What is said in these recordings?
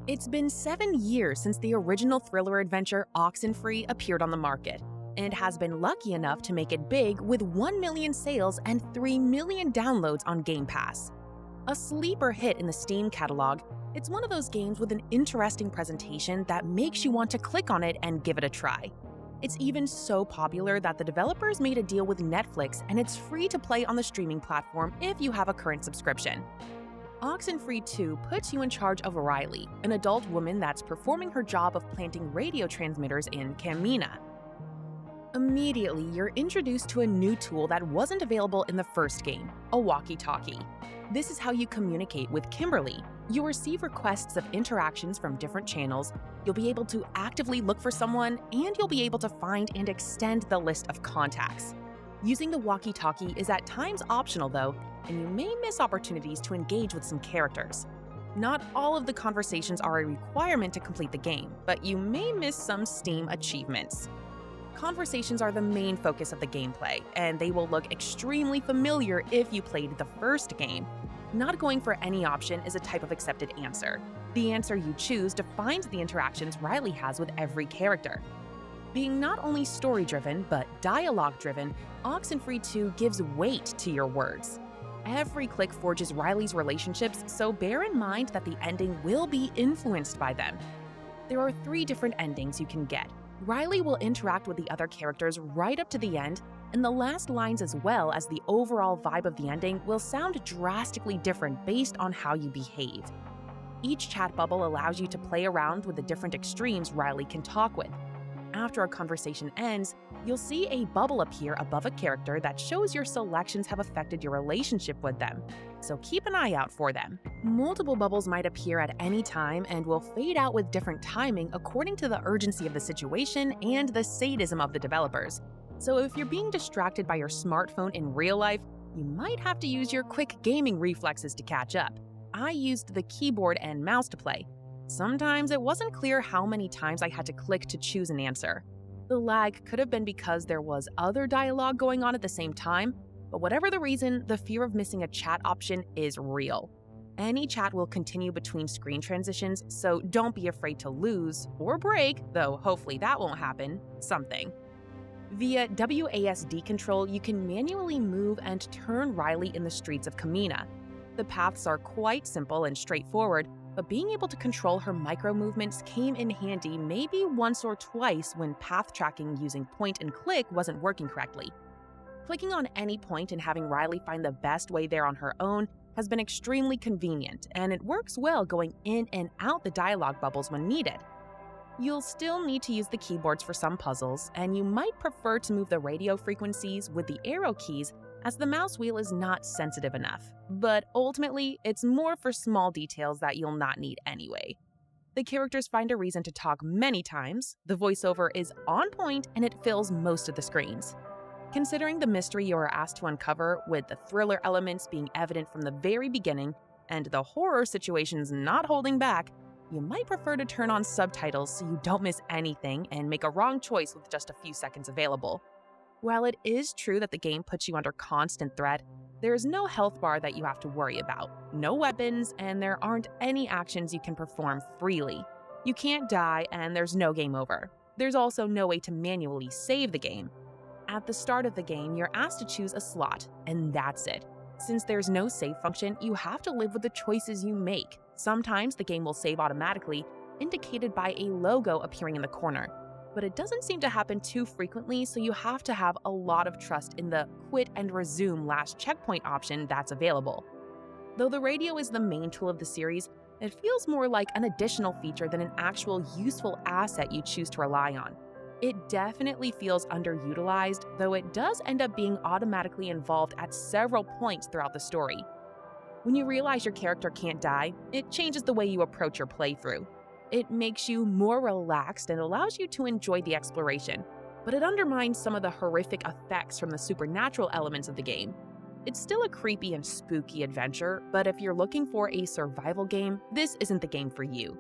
It's been 7 years since the original thriller adventure Oxenfree appeared on the market, and has been lucky enough to make it big with 1 million sales and 3 million downloads on Game Pass. A sleeper hit in the Steam catalog, it's one of those games with an interesting presentation that makes you want to click on it and give it a try. It's even so popular that the developers made a deal with Netflix, and it's free to play on the streaming platform if you have a current subscription. Oxenfree 2 puts you in charge of Riley, an adult woman that's performing her job of planting radio transmitters in Kamina. Immediately, you're introduced to a new tool that wasn't available in the first game, a walkie-talkie. This is how you communicate with Kimberly. You'll receive requests of interactions from different channels, you'll be able to actively look for someone, and you'll be able to find and extend the list of contacts. Using the walkie-talkie is at times optional though, and you may miss opportunities to engage with some characters. Not all of the conversations are a requirement to complete the game, but you may miss some Steam achievements. Conversations are the main focus of the gameplay, and they will look extremely familiar if you played the first game. Not going for any option is a type of accepted answer. The answer you choose defines the interactions Riley has with every character. Being not only story-driven, but dialogue-driven, Oxenfree 2 gives weight to your words. Every click forges Riley's relationships, so bear in mind that the ending will be influenced by them. There are 3 different endings you can get. Riley will interact with the other characters right up to the end, and the last lines as well as the overall vibe of the ending will sound drastically different based on how you behave. Each chat bubble allows you to play around with the different extremes Riley can talk with. After a conversation ends, you'll see a bubble appear above a character that shows your selections have affected your relationship with them, so keep an eye out for them. Multiple bubbles might appear at any time and will fade out with different timing according to the urgency of the situation and the sadism of the developers. So if you're being distracted by your smartphone in real life, you might have to use your quick gaming reflexes to catch up. I used the keyboard and mouse to play. Sometimes it wasn't clear how many times I had to click to choose an answer. The lag could have been because there was other dialogue going on at the same time, but whatever the reason, the fear of missing a chat option is real. Any chat will continue between screen transitions, so don't be afraid to lose, or break, though hopefully that won't happen, something. Via WASD control, you can manually move and turn Riley in the streets of Kamina. The paths are quite simple and straightforward, but being able to control her micro-movements came in handy maybe once or twice when path tracking using point and click wasn't working correctly. Clicking on any point and having Riley find the best way there on her own has been extremely convenient, and it works well going in and out the dialogue bubbles when needed. You'll still need to use the keyboards for some puzzles, and you might prefer to move the radio frequencies with the arrow keys as the mouse wheel is not sensitive enough, but ultimately, it's more for small details that you'll not need anyway. The characters find a reason to talk many times, the voiceover is on point, and it fills most of the screens. Considering the mystery you are asked to uncover, with the thriller elements being evident from the very beginning, and the horror situations not holding back, you might prefer to turn on subtitles so you don't miss anything and make a wrong choice with just a few seconds available. While it is true that the game puts you under constant threat, there is no health bar that you have to worry about, no weapons, and there aren't any actions you can perform freely. You can't die, and there's no game over. There's also no way to manually save the game. At the start of the game, you're asked to choose a slot, and that's it. Since there's no save function, you have to live with the choices you make. Sometimes the game will save automatically, indicated by a logo appearing in the corner. But it doesn't seem to happen too frequently, so you have to have a lot of trust in the quit and resume last checkpoint option that's available. Though the radio is the main tool of the series, it feels more like an additional feature than an actual useful asset you choose to rely on. It definitely feels underutilized, though it does end up being automatically involved at several points throughout the story. When you realize your character can't die, it changes the way you approach your playthrough. It makes you more relaxed and allows you to enjoy the exploration, but it undermines some of the horrific effects from the supernatural elements of the game. It's still a creepy and spooky adventure, but if you're looking for a survival game, this isn't the game for you.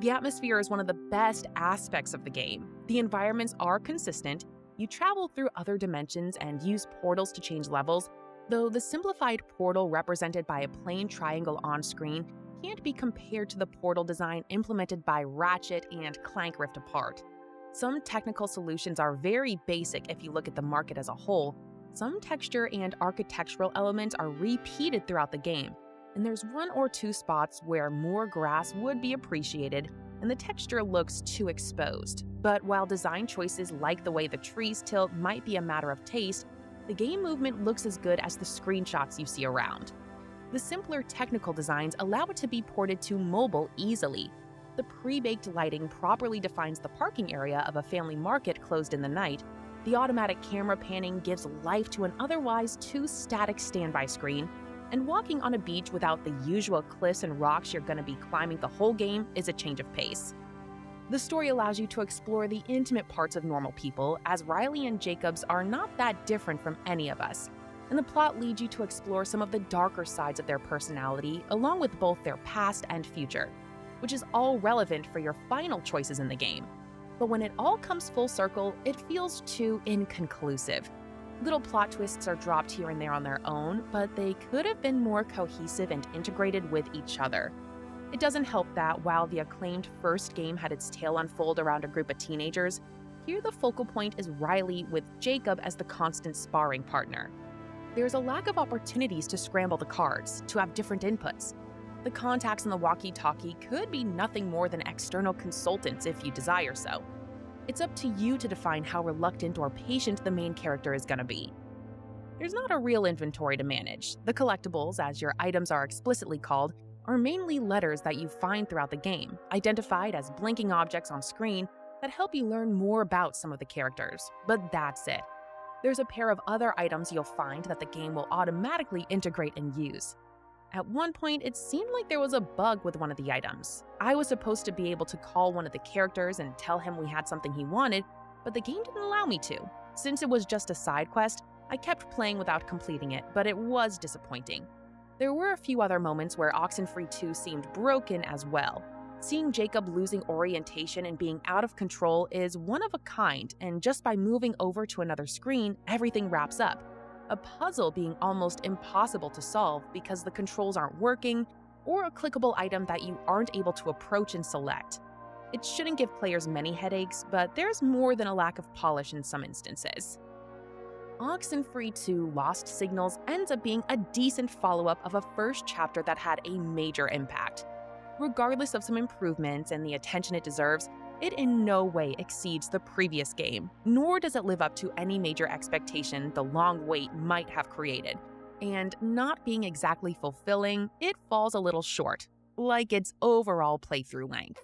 The atmosphere is one of the best aspects of the game. The environments are consistent, you travel through other dimensions and use portals to change levels, though the simplified portal represented by a plain triangle on screen can't be compared to the Portal design implemented by Ratchet and Clank Rift Apart. Some technical solutions are very basic if you look at the market as a whole. Some texture and architectural elements are repeated throughout the game, and there's one or two spots where more grass would be appreciated and the texture looks too exposed. But while design choices like the way the trees tilt might be a matter of taste, the game movement looks as good as the screenshots you see around. The simpler technical designs allow it to be ported to mobile easily. The pre-baked lighting properly defines the parking area of a family market closed in the night. The automatic camera panning gives life to an otherwise too static standby screen. And walking on a beach without the usual cliffs and rocks you're going to be climbing the whole game is a change of pace. The story allows you to explore the intimate parts of normal people, as Riley and Jacobs are not that different from any of us. And the plot leads you to explore some of the darker sides of their personality, along with both their past and future, which is all relevant for your final choices in the game. But when it all comes full circle, it feels too inconclusive. Little plot twists are dropped here and there on their own, but they could have been more cohesive and integrated with each other. It doesn't help that while the acclaimed first game had its tale unfold around a group of teenagers, here the focal point is Riley with Jacob as the constant sparring partner. There's a lack of opportunities to scramble the cards, to have different inputs. The contacts in the walkie-talkie could be nothing more than external consultants if you desire so. It's up to you to define how reluctant or patient the main character is going to be. There's not a real inventory to manage. The collectibles, as your items are explicitly called, are mainly letters that you find throughout the game, identified as blinking objects on screen that help you learn more about some of the characters. But that's it. There's a pair of other items you'll find that the game will automatically integrate and use. At one point, it seemed like there was a bug with one of the items. I was supposed to be able to call one of the characters and tell him we had something he wanted, but the game didn't allow me to. Since it was just a side quest, I kept playing without completing it, but it was disappointing. There were a few other moments where Oxenfree 2 seemed broken as well. Seeing Jacob losing orientation and being out of control is one of a kind, and just by moving over to another screen, everything wraps up. A puzzle being almost impossible to solve because the controls aren't working, or a clickable item that you aren't able to approach and select. It shouldn't give players many headaches, but there's more than a lack of polish in some instances. Oxenfree 2 Lost Signals ends up being a decent follow-up of a first chapter that had a major impact. Regardless of some improvements and the attention it deserves, it in no way exceeds the previous game, nor does it live up to any major expectation the long wait might have created. And not being exactly fulfilling, it falls a little short, like its overall playthrough length.